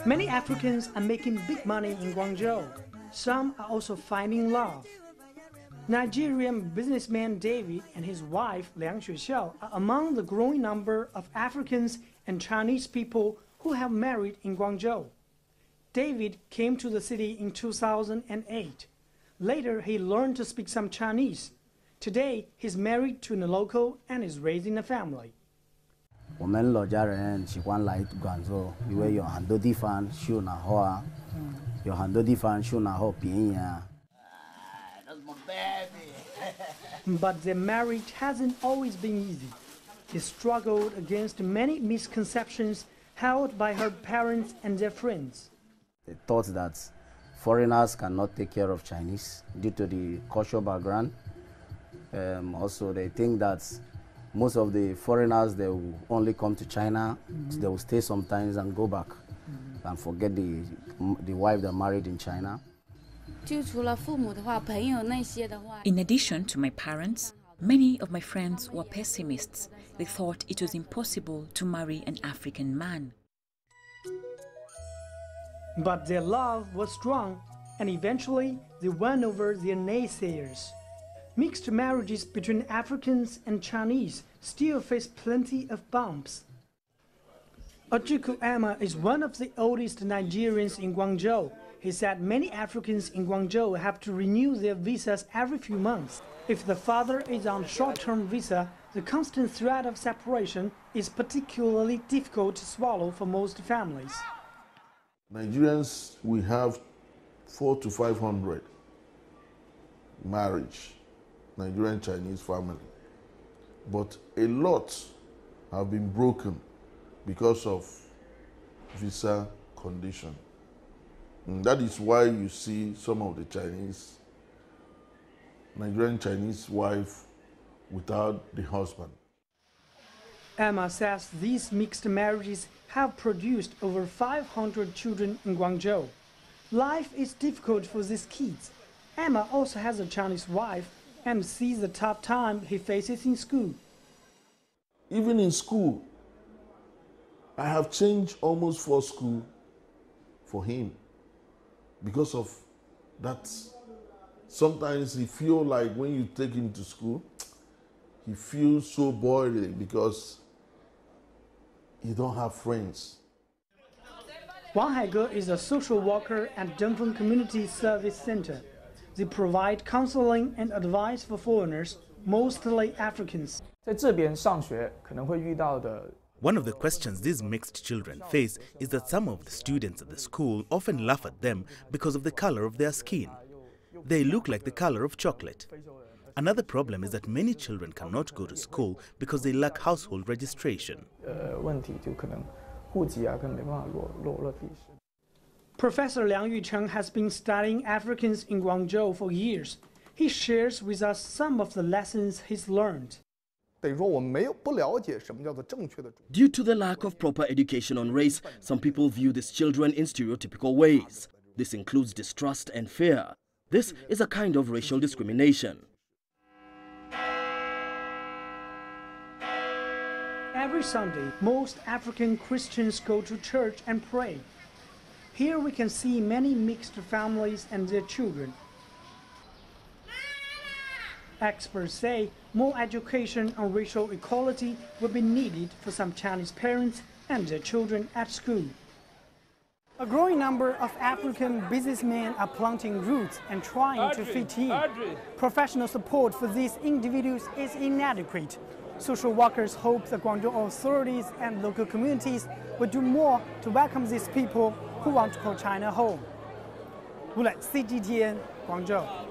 Many Africans are making big money in Guangzhou. Some are also finding love. Nigerian businessman David and his wife Liang Xuexiao are among the growing number of Africans and Chinese people who have married in Guangzhou. David came to the city in 2008. Later, he learned to speak some Chinese. Today, he's married to a local and is raising a family. 我们老家人喜欢来广州，因为有很多地方去拿货啊，有很多地方去拿货便宜啊。That's my baby. But their marriage hasn't always been easy. He struggled against many misconceptions held by her parents and their friends. They thought that foreigners cannot take care of Chinese due to the cultural background. Also, they think that most of the foreigners, they will only come to China, they will stay sometimes and go back and forget the wife they married in China. In addition to my parents, many of my friends were pessimists. They thought it was impossible to marry an African man. But their love was strong, and eventually they won over their naysayers. Mixed marriages between Africans and Chinese still face plenty of bumps. Ojuku Emma is one of the oldest Nigerians in Guangzhou. He said many Africans in Guangzhou have to renew their visas every few months. If the father is on short-term visa, the constant threat of separation is particularly difficult to swallow for most families. Nigerians, we have 400 to 500 marriage, Nigerian Chinese family. But a lot have been broken because of visa condition. And that is why you see some of the Nigerian Chinese wife without the husband. Emma says these mixed marriages have produced over 500 children in Guangzhou. Life is difficult for these kids. Emma also has a Chinese wife and sees the tough time he faces in school. Even in school, I have changed almost 4 schools for him because of that. Sometimes he feels like when you take him to school, he feels so bored because he don't have friends. Wang Haige is a social worker at Dongfeng Community Service Center. They provide counseling and advice for foreigners, mostly Africans. One of the questions these mixed children face is that some of the students at the school often laugh at them because of the color of their skin. They look like the color of chocolate. Another problem is that many children cannot go to school because they lack household registration. Professor Liang Yucheng has been studying Africans in Guangzhou for years. He shares with us some of the lessons he's learned. Due to the lack of proper education on race, some people view these children in stereotypical ways. This includes distrust and fear. This is a kind of racial discrimination. Every Sunday, most African Christians go to church and pray. Here we can see many mixed families and their children. Experts say more education on racial equality will be needed for some Chinese parents and their children at school. A growing number of African businessmen are planting roots and trying to fit in. Professional support for these individuals is inadequate. Social workers hope the Guangzhou authorities and local communities will do more to welcome these people who want to call China home. Wu Lei, CGTN, Guangzhou.